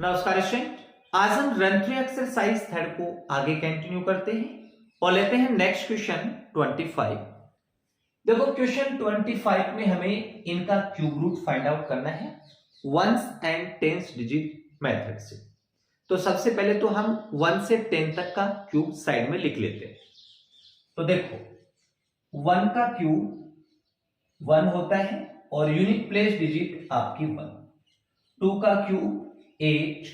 नमस्कार स्टूडेंट। आज हम रन थ्रू एक्सरसाइज थर्ड को आगे कंटिन्यू करते हैं और लेते हैं नेक्स्ट क्वेश्चन 25। देखो क्वेश्चन 25 में हमें इनका क्यूब रूट फाइंड आउट करना है ones and tens digit method से। तो सबसे पहले तो हम 1 से 10 तक का क्यूब साइड में लिख लेते हैं। तो देखो 1 का क्यूब 1 होता है और यूनिट प्लेस डिजिट आपकी 1। 2 का क्यूब 8,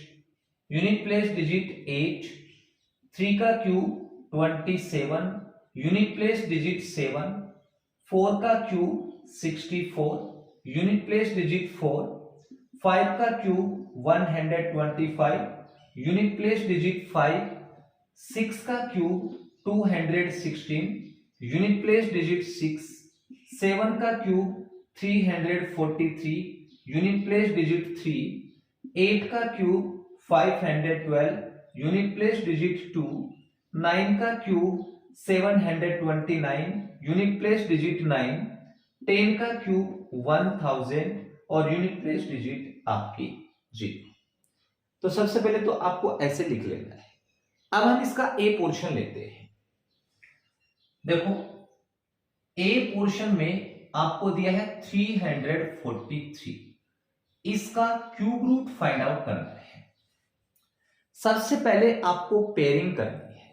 यूनिट प्लेस डिजिट 8। 3 का क्यूब 27, यूनिट प्लेस डिजिट 7। 4 का क्यूब 64, यूनिट प्लेस डिजिट 4। 5 का क्यूब 125, यूनिट प्लेस डिजिट 5। 6 का क्यूब 216, यूनिट प्लेस डिजिट 6। 7 का क्यूब 343, यूनिट प्लेस डिजिट 3। 8 का क्यूब 512, यूनिट प्लेस डिजिट 2। 9 का cube 729, unit place digit 9। 10 का cube 1000 और unit place digit आपकी 0। तो सबसे पहले तो आपको ऐसे लिख लेना है। अब हम इसका ए पोर्शन लेते हैं। देखो ए पोर्शन में आपको दिया है 343। इसका क्यूब रूट फाइंड आउट करना है। सबसे पहले आपको पेयरिंग करनी है।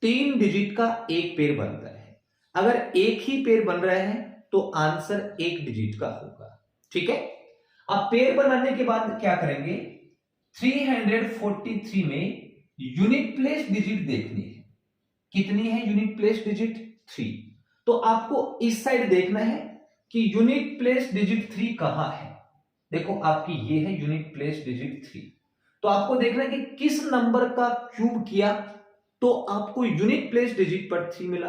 3 डिजिट का एक पेयर बनता है। अगर एक ही पेयर बन रहा है तो आंसर 1 डिजिट का होगा। ठीक है। अब पेयर बनाने के बाद क्या करेंगे, 343 में यूनिट प्लेस डिजिट देखनी है। कितनी है यूनिट प्लेस डिजिट? 3। तो आपको इस साइड देखना है कि यूनिट प्लेस डिजिट 3 कहां है। देखो आपकी ये है यूनिट प्लेस डिजिट 3। तो आपको देखना है कि किस नंबर का क्यूब किया तो आपको यूनिट प्लेस डिजिट पर 3 मिला।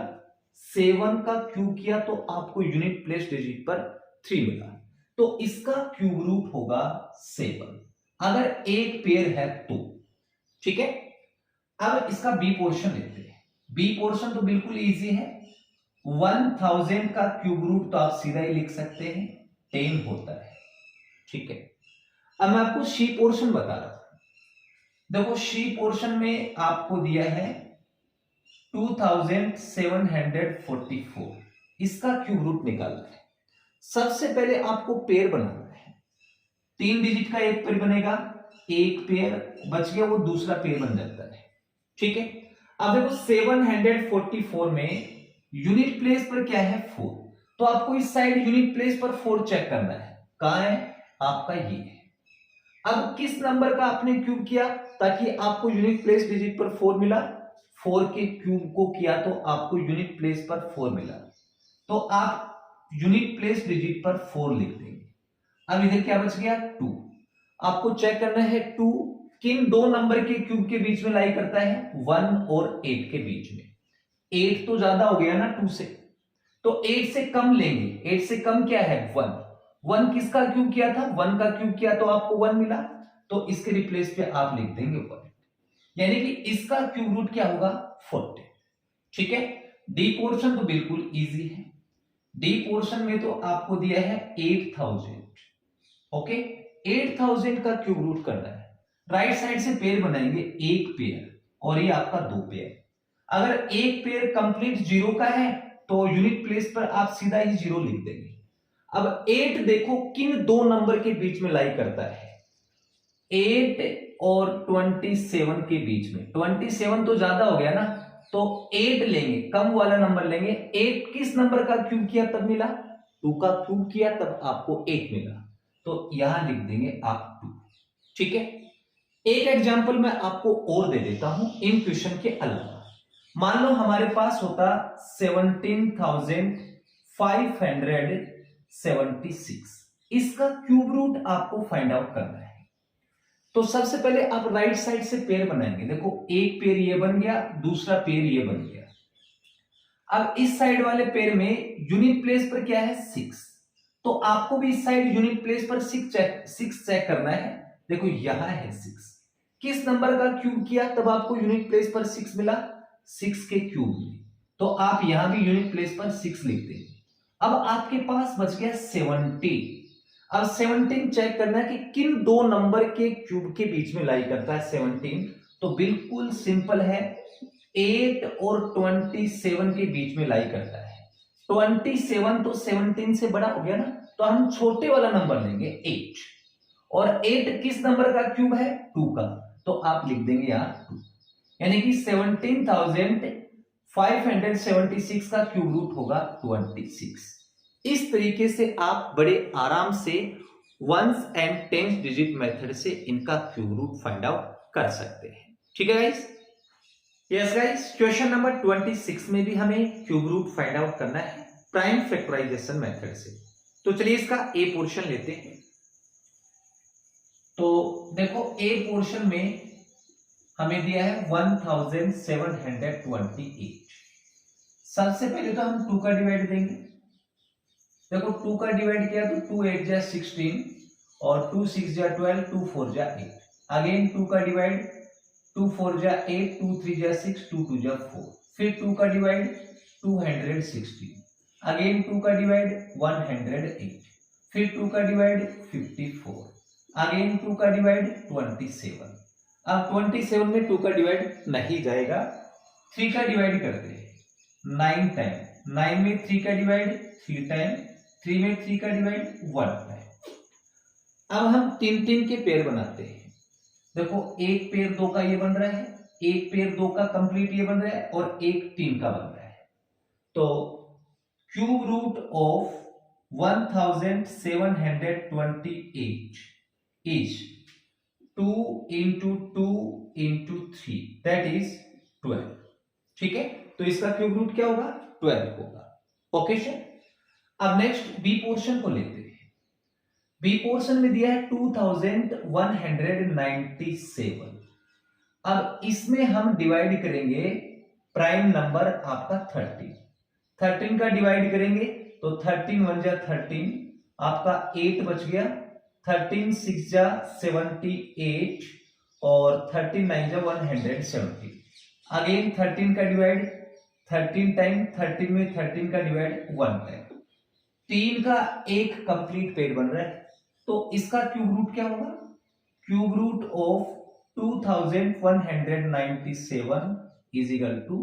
7 का क्यूब किया तो आपको यूनिट प्लेस डिजिट पर 3 मिला। तो इसका क्यूब रूट होगा 7 अगर एक पेयर है तो। ठीक है। अब इसका बी पोर्शन लेते हैं। बी पोर्शन तो बिल्कुल इजी है। 1000 का क्यूब रूट तो आप सीधा ही लिख सकते हैं, 10 होता है। ठीक है। अब मैं आपको सी पोर्शन बता रहा हूं। देखो सी पोर्शन में आपको दिया है 2744। इसका क्यूब रूट निकालना है। सबसे पहले आपको पेयर बनाना है। 3 डिजिट का एक पेयर बनेगा, एक पेयर बच गया वो दूसरा पेयर बन जाता है। ठीक है। अब देखो 744 में यूनिट प्लेस पर क्या है 4। तो आपको इस साइड यूनिट प्लेस पर 4 चेक करना है। कहां है? आपका ये है। अब किस नंबर का आपने क्यूब किया ताकि आपको यूनिट प्लेस डिजिट पर 4 मिला? 4 के क्यूब को किया तो आपको यूनिट प्लेस पर 4 मिला। तो आप यूनिट प्लेस डिजिट पर 4 लिख देंगे। अब इधर क्या बच गया? 2। आपको चेक करना है 2 किन दो नंबर के क्यूब के बीच में लाई करता है? 1 और 8 के बीच में। 8 तो ज्यादा हो गया ना 2 से, तो 8 से कम लेंगे। 8 से कम क्या है? 1। 1 किसका क्यूब किया था? 1 का क्यूब किया तो आपको 1 मिला। तो इसके रिप्लेस पे आप लिख देंगे 1, यानी कि इसका क्यूब रूट क्या होगा? 40। ठीक है। डी पोर्शन तो बिल्कुल इजी है। डी पोर्शन में तो आपको दिया है 8000। ओके, 8000 का क्यूब रूट करना है। राइट साइड से पेयर बनाएंगे, एक पेयर और ये आपका 2 पेयर। अगर एक पेयर कंप्लीट 0 का है तो यूनिट प्लेस पर आप सीधा ही 0 लिख देंगे। अब 8 देखो किन दो नंबर के बीच में लाई करता है? 8 और 27 के बीच में। 27 तो ज्यादा हो गया ना, तो 8 लेंगे, कम वाला नंबर लेंगे। 8 किस नंबर का क्यूब किया तब मिला? 2 का क्यूब किया तब आपको 8 मिला। तो यहां लिख देंगे आप 2। ठीक है। एक एग्जांपल मैं आपको और दे देता हूं इन क्वेश्चन के अलावा। मान लो हमारे पास होता 17,576। इसका क्यूब रूट आपको फाइंड आउट करना है। तो सबसे पहले आप राइट साइड से पेयर बनाएंगे। देखो एक पेयर ये बन गया, दूसरा पेयर ये बन गया। अब इस साइड वाले पेयर में यूनिट प्लेस पर क्या है? 6। तो आपको भी इस साइड यूनिट प्लेस पर 6 चेक करना है। देखो यहां है 6। किस नंबर का क्यूब किया तब आपको यूनिट प्लेस पर 6 मिला? 6 के क्यूब में। तो आप यहां भी यूनिट प्लेस पर 6 लिख देंगे। अब आपके पास बच गया 70। अब 17 चेक करना है कि किन दो नंबर के क्यूब के बीच में लाई करता है 17। तो बिल्कुल सिंपल है, 8 और 27 के बीच में लाई करता है। 27 तो 17 से बड़ा हो गया ना, तो हम छोटे वाला नंबर लेंगे 8, और 8 किस नंबर का क्यूब है? 2 का, तो आप लिख देंगे यहाँ 2, यानी कि 17,576 का क्यूब रूट होगा 26। इस तरीके से आप बड़े आराम से ones and tens digit method से इनका क्यूब रूट फाइंड आउट कर सकते हैं। ठीक है guys? Yes guys, question number 26 में भी हमें क्यूब रूट फाइंड आउट करना है प्राइम फैक्टराइजेशन मेथड से। तो चलिए इसका ए पोर्शन लेते हैं। तो देखो ए पोर्शन में हमें दिया है 1728। सबसे पहले तो हम 2 का डिवाइड देंगे। देखो 2 का डिवाइड किया तो 2 8 जा 16 और 2 6 जा 12, 2 4 जा 8। अगेन 2 का डिवाइड, 2 4 जा 8, 2 3 जा 6, 2 2 जा 4। फिर 2 का डिवाइड 216। अगेन 2 का डिवाइड 108। फिर 2 का डिवाइड 54। अगेन 2 का डिवाइड 27। अब 27 में 2 का डिवाइड नहीं जाएगा, 3 का डिवाइड करते हैं 9 टाइम। 9 में 3 का डिवाइड 3 टाइम, 3 में 3 का डिवाइड 1 टाइम। अब हम 3 के पेयर बनाते हैं। देखो एक पेयर 2 का ये बन रहा है, एक पेयर 2 का कंप्लीट ये बन रहा है, और एक 3 का बन रहा है। तो cube root of 1728 is 2 into 2 into 3, that is 12। ठीक है, तो इसका क्यूब रूट क्या होगा? 12 होगा। Okay sir. अब नेक्स्ट बी पोर्शन को लेते हैं। बी पोर्शन में दिया है 2197। अब इसमें हम डिवाइड करेंगे प्राइम नंबर आपका 13 का डिवाइड करेंगे तो 13 1 जा 13, आपका 8 बच गया। 13 6 जा 78 और 13 9 जा 170। अगेन 13 का डिवाइड 13 टाइम, 13 में 13 का डिवाइड 1 टाइम। 3 का एक कंप्लीट पेयर बन रहा है, तो इसका क्यूब रूट क्या होगा? Cube root of 2197 is equal to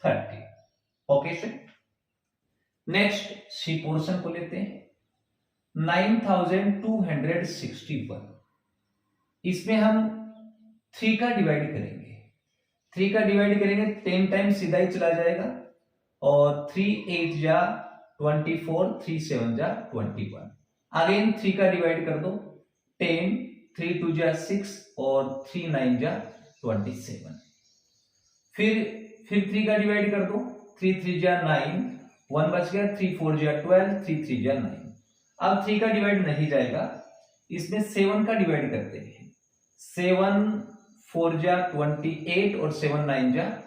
30। Okay sir. Next C portion को लेते हैं। 9261, इसमें हम 3 का डिवाइड करेंगे। 3 का डिवाइड करेंगे 10 टाइम सीधा ही चला जाएगा, और 3 8 जा 24, 3 7 जा 21। अगेन 3 का डिवाइड कर दो 10, 3 2 जा 6 और 3 9 जा 27। फिर 3 का डिवाइड कर दो, 3 3 जा 9, 1 बच गया, 3 4 जा 12, 3 3 जा 9। अब 3 का डिवाइड नहीं जाएगा, इसमें 7 का डिवाइड करते हैं। 7 4 जा 28 और 7 9 जा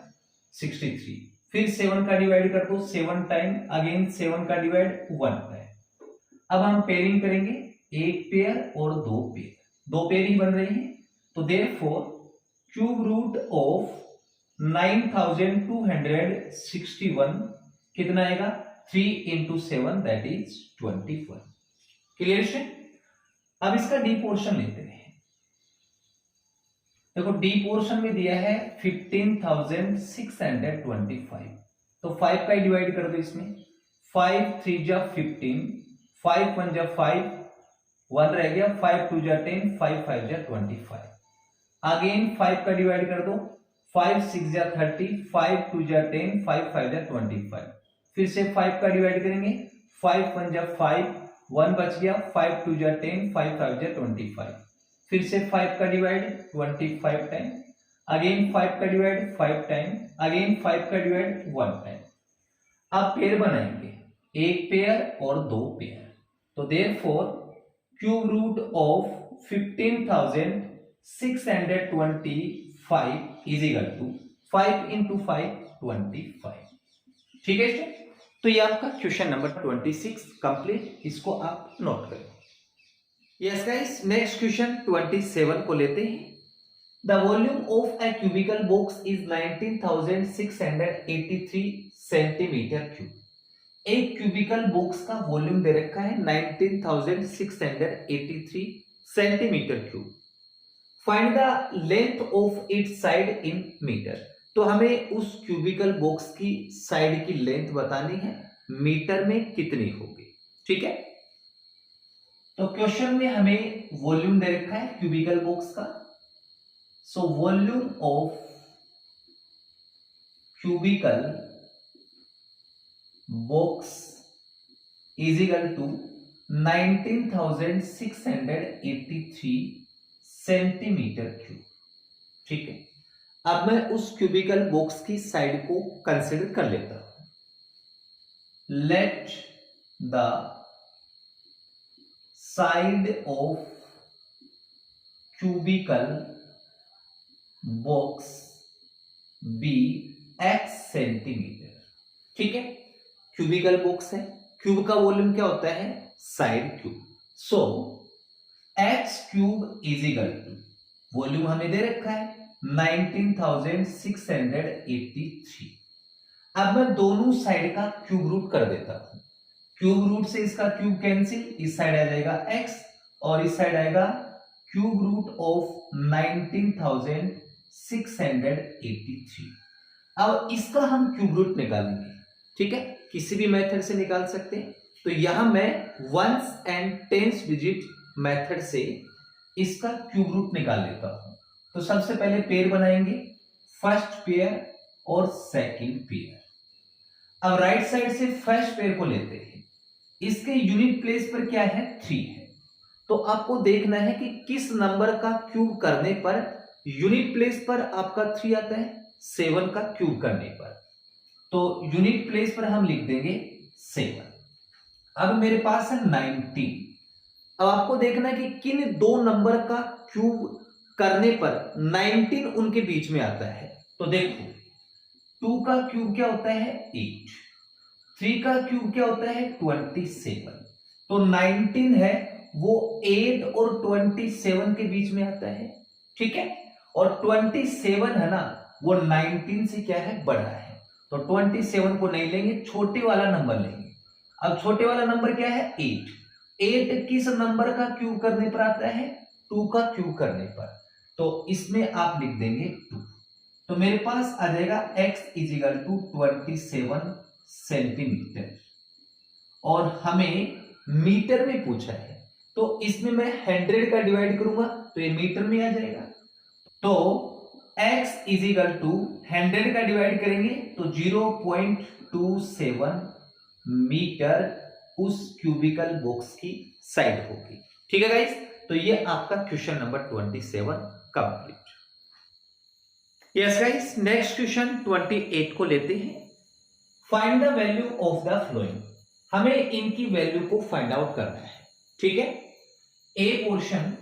63। फिर 7 का डिवाइड कर दो 7 टाइम, अगेन 7 का डिवाइड 1 टाइम। अब हम पेयरिंग करेंगे, एक पेयर और दो पेयर, दो पेयर ही बन रहे हैं। तो देयरफॉर क्यूब रूट ऑफ 9261 कितना आएगा? 3 into 7, that is 21। क्लियर है? अब इसका डी पोर्शन लेते हैं। देखो डी पोर्शन में दिया है 15,625, तो 5 का ही डिवाइड कर दो इसमें। 5 3 जा 15, 5 1 जा 5, 1 रह गया, 5 2 जा 10, 5 5 जा 25। अगेन 5 का डिवाइड कर दो, 5 6 जा 30, 5 2 जा 10, 5 5 जा 25। फिर से 5 का डिवाइड करेंगे, 5 1 जा 5, 1 बच गया, 5 2 जा 10, 5 5 जा 25। फिर से 5 का डिवाइड 25 टाइम, अगेन 5 का डिवाइड 5 टाइम, अगेन 5 का डिवाइड 1 टाइम। अब पेयर बनाएंगे, एक पेयर और दो पेयर। तो therefore cube root of 15,625 is equal to 5 into 5 25। ठीक है, तो ये आपका क्वेश्चन नंबर 26 कंप्लीट, इसको आप नोट करें। यस गाइस, नेक्स्ट क्वेश्चन 27 को लेते हैं। The volume of a cubical box is 19,683 centimetre cube एक क्यूबिकल बॉक्स का वॉल्यूम दे रखा है 19,683 centimetre cube. Find the length of its side in metre. तो हमें उस क्यूबिकल बॉक्स की साइड की लेंथ बतानी है, मीटर में कितनी होगी। ठीक है, तो क्वेश्चन में हमें वॉल्यूम दे रखा है क्यूबिकल बॉक्स का। So volume of cubical box is equal to 19,683 centimetre cube. ठीक है, अब मैं उस क्यूबिकल बॉक्स की साइड को कंसिडर कर लेता हूं। Let the side of cubical box be x centimetre. ठीक है, क्यूबिकल बॉक्स है, क्यूब का वॉल्यूम क्या होता है, side cube. So x cube is equal to, volume हमें दे रखा है 19,683। अब मैं दोनों साइड का क्यूब रूट कर देता हूं। क्यूब रूट से इसका क्यूब कैंसिल, इस साइड आ जाएगा x और इस साइड आएगा क्यूब रूट ऑफ 19,683। अब इसका हम क्यूब रूट निकालेंगे। ठीक है, किसी भी मेथड से निकाल सकते हैं। तो यहां मैं ones and tens digit method से इसका क्यूब रूट निकाल लेता हूं। तो सबसे पहले पेयर बनाएंगे, फर्स्ट पेयर और सेकंड पेयर। अब राइट साइड से फर्स्ट पेयर को लेते हैं, इसके यूनिट प्लेस पर क्या है, 3 है। तो आपको देखना है कि किस नंबर का क्यूब करने पर यूनिट प्लेस पर आपका 3 आता है, 7 का क्यूब करने पर। तो यूनिट प्लेस पर हम लिख देंगे 7। अब मेरे पास है 19। अब आपको देखना है कि किन दो नंबर का क्यूब करने पर 19 उनके बीच में आता है। तो देखो, 2 का क्यूब क्या होता है, 8। 3 का क्यूब क्या होता है, 27। तो 19 है वो 8 और 27 के बीच में आता है। ठीक है, और 27 है ना, वो 19 से क्या है, बड़ा है। तो 27 को नहीं लेंगे, छोटे वाला नंबर लेंगे। अब छोटे वाला नंबर क्या है, 8। 8 किस नंबर का क्यूब करने पर आता है, 2 का क्यूब करने पर। तो इसमें आप लिख देंगे 2। तो मेरे पास आ जाएगा x is equal to 27 centimetre. और हमें मीटर में पूछा है, तो इसमें मैं 100 का डिवाइड करूंगा तो ये मीटर में आ जाएगा। तो x इज इक्वल टू 100 का डिवाइड करेंगे तो 0.27 मीटर उस क्यूबिकल बॉक्स की साइड होगी। ठीक है गाइस, तो ये आपका question number 27 complete. Yes guys, next question 28 को लेते हैं। Find the value of the flowing. हमें इनकी वैल्यू को फाइंड आउट करना है। ठीक है, ए पोर्शन,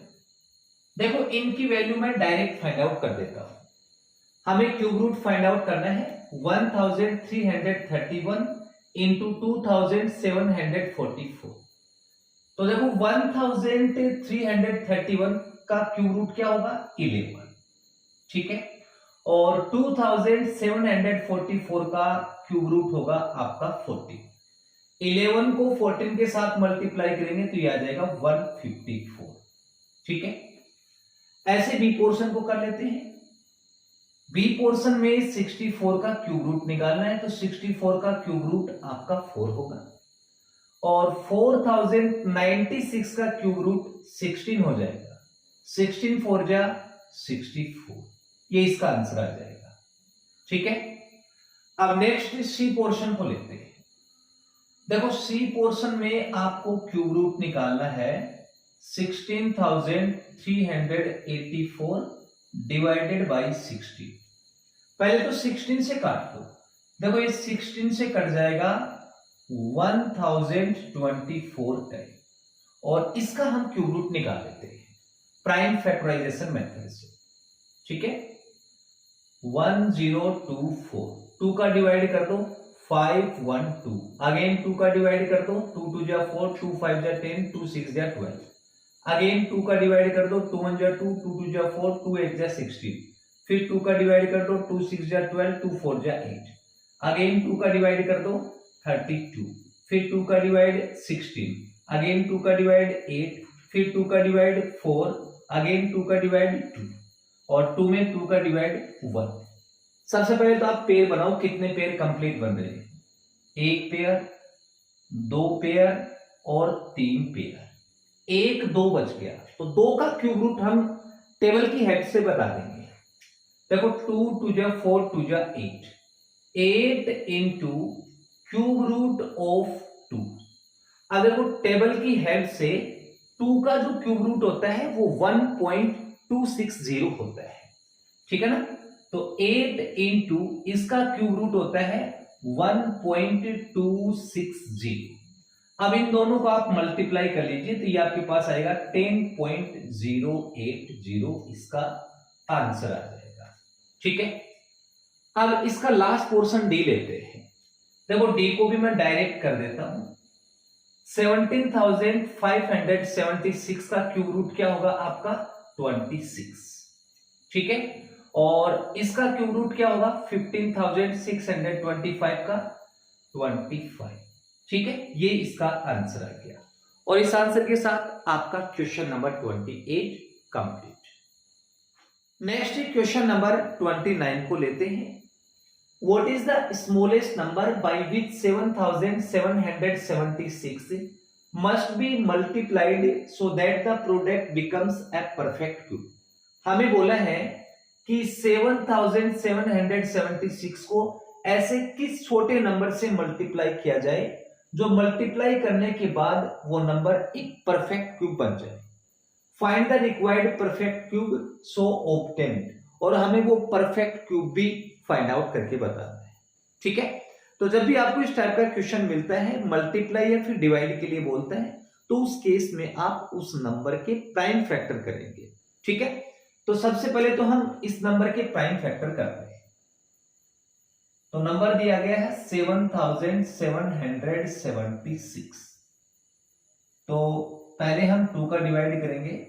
देखो इनकी वैल्यू मैं डायरेक्ट फाइंड आउट कर देता हूं। हमें क्यूब रूट फाइंड आउट करना है 1331 इंटू 2744। तो देखो 1331 का क्यूब रूट क्या होगा, 11। ठीक है, और 2744 का क्यूब रूट होगा आपका 14। 11 को 14 के साथ मल्टीप्लाई करेंगे तो ये आ जाएगा 154। ठीक है, ऐसे बी पोर्शन को कर लेते हैं। बी पोर्शन में 64 का क्यूब रूट निकालना है, तो 64 का क्यूब रूट आपका 4 होगा। और 4096 का क्यूब रूट 16 हो जाएगा। 16 4 जा 64, ये इसका आंसर आ जाएगा। ठीक है, अब नेक्स्ट सी पोर्शन को लेते हैं। देखो सी पोर्शन में आपको क्यूब रूट निकालना है 16,384 डिवाइडेड बाई 60। पहले तो 16 से काट दो। देखो ये 16 से कट जाएगा 1024 टाइम, और इसका हम क्यूब रूट निकाल लेते हैं प्राइम फैक्टराइजेशन मेथड से। ठीक है, 1024, 2 का डिवाइड कर दो 512, अगेन 2 का डिवाइड कर दो 2 2 जा 4, 2 5 जा 10, 2 6 जा 12, अगेन 2 का डिवाइड कर दो 2 1 जा 2, 2 2 जा 4, 2 8 जा 16, फिर 2 का डिवाइड कर दो 2 6 जा 12, 2 4 जा 8, अगेन 2 का डिवाइड कर दो 32, फिर 2 का डिवाइड 16, अगेन 2 का डिवाइड 8, फिर 2 का डिवाइड 4, अगेन 2 का डिवाइड 2 और 2 में 2 का डिवाइड 1। सबसे पहले तो आप पेयर बनाओ, कितने पेयर कंप्लीट बन रहे हैं, 1 पेयर, 2 पेयर और 3 पेयर। 1 2 बच गया, तो 2 का क्यूब रूट हम टेबल की हेड से बता देंगे। देखो 2 2 जा 4 2 जा 8, 8 इंटू क्यूब रूट ऑफ 2। अब देखो टेबल की हेड से 2 का जो क्यूब रूट होता है वो 1.260 होता है, ठीक है ना। तो 8 इंटू इसका क्यूब रूट होता है 1.260। अब इन दोनों को आप मल्टीप्लाई कर लीजिए तो ये आपके पास आएगा 10.080, इसका आंसर आ जाएगा, ठीक है। अब इसका लास्ट पोर्शन डी लेते हैं। देखो डी को भी मैं डायरेक्ट कर देता हूं। 17,576 का क्यूब रूट क्या होगा आपका 26, ठीक है। और इसका क्यूब रूट क्या होगा 15,625 का 25, ठीक है। ये इसका आंसर आ गया और इस आंसर के साथ आपका question number 28 complete. Next question number 29 को लेते हैं। What is the smallest number by which 7,776 must be multiplied so that the product becomes a perfect cube? हमें बोला है कि 7,776 को ऐसे किस छोटे नंबर से मल्टीप्लाई किया जाए जो मल्टीप्लाई करने के बाद वो नंबर एक परफेक्ट क्यूब बन जाए। Find the required perfect cube so obtained, और हमें वो परफेक्ट क्यूब भी फाइंड आउट करके बताना है, ठीक है। तो जब भी आपको इस टाइप का क्वेश्चन मिलता है, मल्टीप्लाई या फिर डिवाइड के लिए बोलता है, तो उस केस में आप उस नंबर के प्राइम फैक्टर करेंगे, ठीक है। तो सबसे पहले तो हम इस नंबर के प्राइम फैक्टर कर रहे हैं। तो नंबर दिया गया है 7,776। तो पहले हम 2 का डिवाइड करेंगे,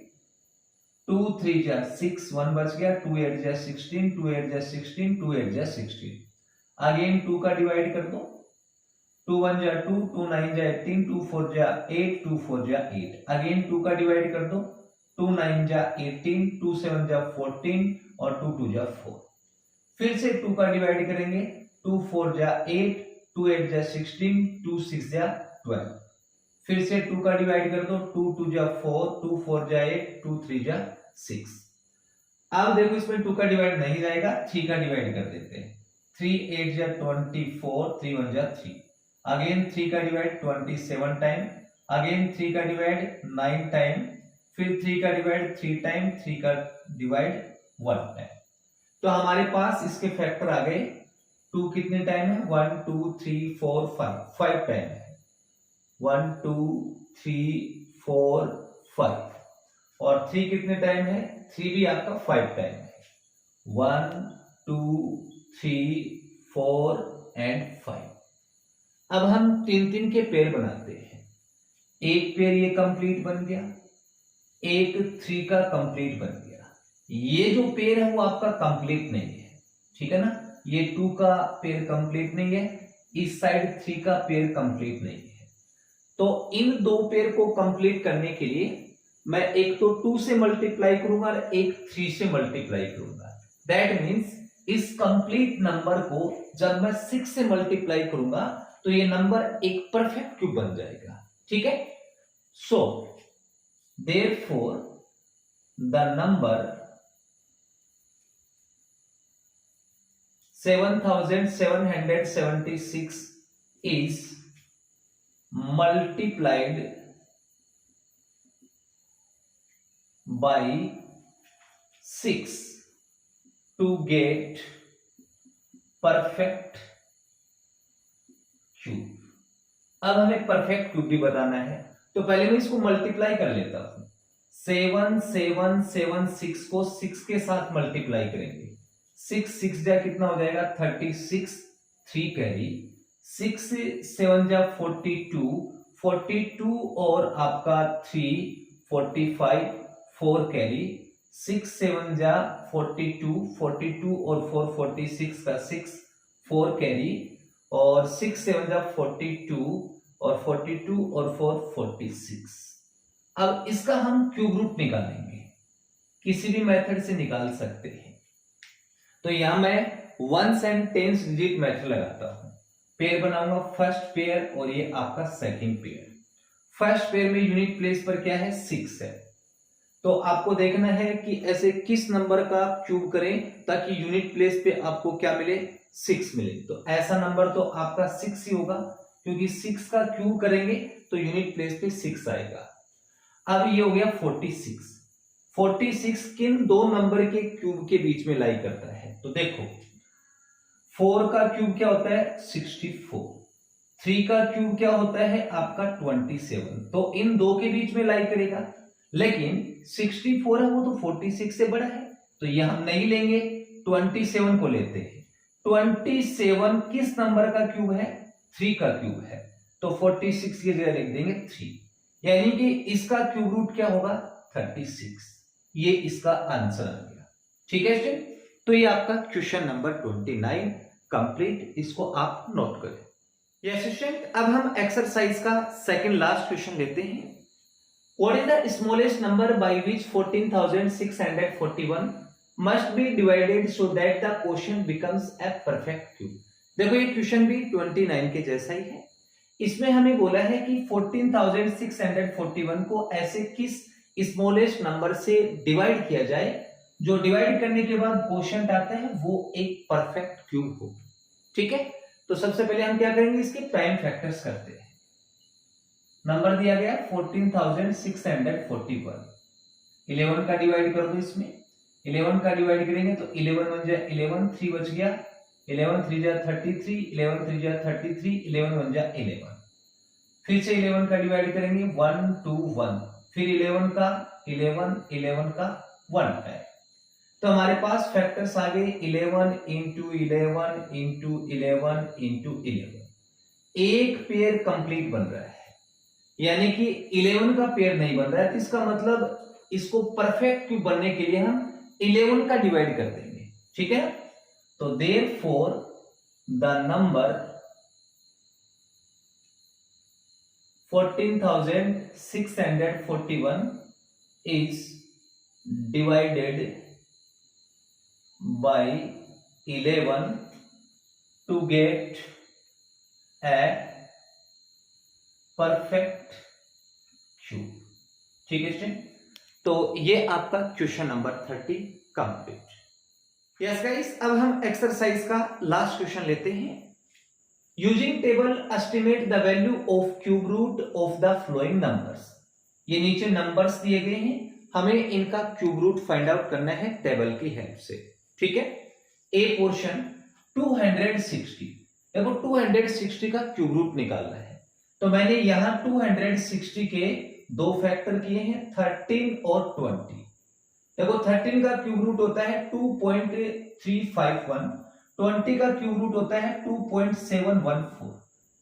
2 3 जा 6, 1 बच गया, 2 8 जा 16, 2 8 जा 16, 2 8 जा 16। अगेन 2 का डिवाइड कर दो, 2 1 जा 2, 2 9 जा 18, 2 4 जा 8, 2 4 जा 8। अगेन 2 का डिवाइड कर दो, 2 9 जा 18, 2 7 जा 14 और 2 2 जा 4। फिर से 2 का डिवाइड करेंगे, 2 4 जा 8, 2 8 जा 16, 2 6 जा 12। फिर से 2 का डिवाइड कर दो, 2 2 जा 4, 2 4 जा 8, 2 3 जा 6। अब देखो इसमें 2 का डिवाइड नहीं जाएगा, 3 का डिवाइड कर देते हैं। 3 8 जा 24, 3 1 जा 3। अगेन 3 का डिवाइड 27 टाइम, अगेन 3 का डिवाइड 9 टाइम, फिर 3 का डिवाइड 3 टाइम, 3 का डिवाइड 1 टाइम। तो हमारे पास इसके फैक्टर आ गए। 2 कितने टाइम है, 1 2 3 4 5 टाइम है, 1 2 3 4 5। और 3 कितने टाइम है, 3 भी आपका 5 टाइम है, 1 2 3 4 एंड 5। अब हम 3 के पेयर बनाते हैं। एक पेयर ये कंप्लीट बन गया, एक 3 का कंप्लीट बन गया। ये जो पेयर है वो आपका कंप्लीट नहीं है, ठीक है ना। ये 2 का पेयर कंप्लीट नहीं है, इस साइड 3 का पेयर कंप्लीट नहीं है। तो इन 2 पेयर को कंप्लीट करने के लिए मैं एक तो 2 से मल्टीप्लाई करूंगा और एक 3 से मल्टीप्लाई करूंगा। दैट मींस इस कंप्लीट नंबर को जब मैं 6 से मल्टीप्लाई करूंगा तो ये नंबर एक परफेक्ट क्यूब बन जाएगा, ठीक है। So therefore the number 7,776 is multiplied by 6 to get perfect cube. अब हमें परफेक्ट क्यूब भी बताना है, तो पहले मैं इसको मल्टीप्लाई कर लेता हूं। 7,776 को 6 के साथ मल्टीप्लाई करेंगे। 6 6 जा कितना हो जाएगा 36, 3 कैरी, 6 7 जा 42, 42 और आपका 3 45, 4 कैरी, 6 7 जा 42, 42 और 4 46 का 6 4 कैरी, और 6 7 जा 42 और 42 और 4 46। अब इसका हम क्यूब रूट निकालेंगे, किसी भी मेथड से निकाल सकते हैं। तो यहां मैं 1s and 10s digit method लगाता हूं। पेयर बनाऊंगा फर्स्ट पेयर और ये आपका सेकंड पेयर। फर्स्ट पेयर में यूनिट प्लेस पर क्या है 6 है, तो आपको देखना है कि ऐसे किस नंबर का क्यूब करें ताकि यूनिट प्लेस पे आपको क्या मिले 6 मिले। तो ऐसा नंबर तो आपका 6 ही होगा, क्योंकि 6 का क्यूब करेंगे तो यूनिट प्लेस पे 6 आएगा। अब ये हो गया 46। 46 किन दो नंबर के क्यूब के बीच में लाई करता है? तो देखो 4 का क्यूब क्या होता है 64, 3 का क्यूब क्या होता है आपका 27, तो इन दो के बीच में लाई करेगा। लेकिन 64 है वो तो 46 से बड़ा है, तो ये हम नहीं लेंगे, 27 को लेते हैं। 27 किस नंबर का क्यूब है 3 का क्यूब है, तो 46 की जगह लिख देंगे 3, यानी कि इसका क्यूब रूट क्या होगा 36। ये इसका आंसर आ गया। ठीक है स्टूडेंट, तो ये आपका क्वेश्चन नंबर 29 कंप्लीट, इसको आप नोट करें। यस स्टूडेंट, अब हम एक्सरसाइज का सेकंड लास्ट क्वेश्चन लेते हैं। What is the smallest number by which 14,641 must be divided so that the quotient becomes a perfect cube? देखो ये क्वेश्चन भी 29 के जैसा ही है। इसमें हमें बोला है कि 14,641 को ऐसे किस स्मॉलेस्ट नंबर से डिवाइड किया जाए जो डिवाइड करने के बाद क्वोशिएंट आता है वो एक परफेक्ट क्यूब हो। ठीक है, तो सबसे पहले हम क्या करेंगे, इसके प्राइम फैक्टर्स करते हैं। नंबर दिया गया 14,641, 11 का डिवाइड कर दो, इसमें 11 का डिवाइड करेंगे तो 11 1 जा 11, 3 बच गया, 11 3 जा 33, 11 3 जा 33, 11 1 जा 11। फिर से 11 का डिवाइड करेंगे 1 2 1, फिर 11 का 11 का 1 है, तो हमारे पास फैक्टर्स आ गए 11 इंटू 11 इंटू 11 इंटू 11। एक पेयर कंप्लीट बन रहा है, यानी कि 11 का पेयर नहीं बन रहा है, तो इसका मतलब इसको परफेक्ट क्यूब बनने के लिए हम 11 का डिवाइड कर देंगे। ठीक है, तो therefore the number 14,641 is divided by 11 to get a perfect cube. ठीक है स्टूडेंट, तो ये आपका question number 30 complete. Yes guys, अब हम एक्सरसाइज का लास्ट क्वेश्चन लेते हैं। Using table estimate the value of cube root of the following numbers. ये नीचे नंबर्स दिए गए हैं, हमें इनका क्यूब रूट फाइंड आउट करना है टेबल की हेल्प से। ठीक है, ए पोर्शन 260, देखो 260 का क्यूब रूट निकालना है, तो मैंने यहां 260 के दो फैक्टर किए हैं 13 और 20। देखो 13 का क्यूब रूट होता है 2.351, 20 का क्यूब रूट होता है 2.714,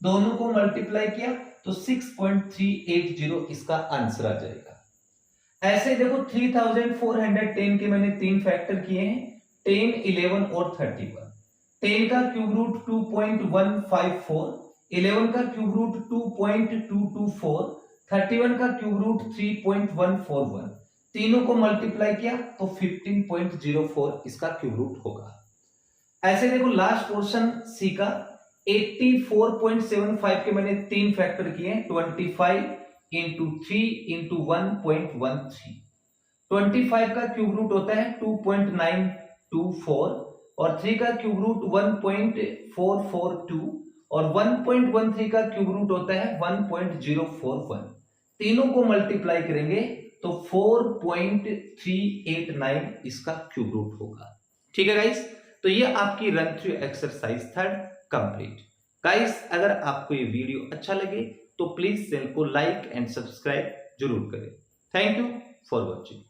दोनों को मल्टीप्लाई किया तो 6.380 इसका आंसर आ जाएगा। ऐसे देखो 3410 के मैंने तीन फैक्टर किए हैं 10, 11 और 31। 10 का क्यूब रूट 2.154, 11 का क्यूब रूट 2.224, 31 का क्यूब रूट 3.141, तीनों को मल्टीप्लाई किया तो 15.04 इसका क्यूब रूट होगा। ऐसे देखो लास्ट पोर्शन सी का 84.75 के मैंने तीन फैक्टर किए 25 इंटू 3 इंटू 1.13। 25 का क्यूब रूट होता है 2.924 और 3 का क्यूब रूट 1.442 और 1.13 का क्यूब रूट होता है 1.041। तीनों को मल्टीप्लाई करेंगे तो 4.389 इसका क्यूब रूट होगा। ठीक है गाइस, तो ये आपकी run through exercise 3 complete. Guys, अगर आपको ये वीडियो अच्छा लगे तो प्लीज चैनल को लाइक एंड सब्सक्राइब जरूर करें। Thank you for watching.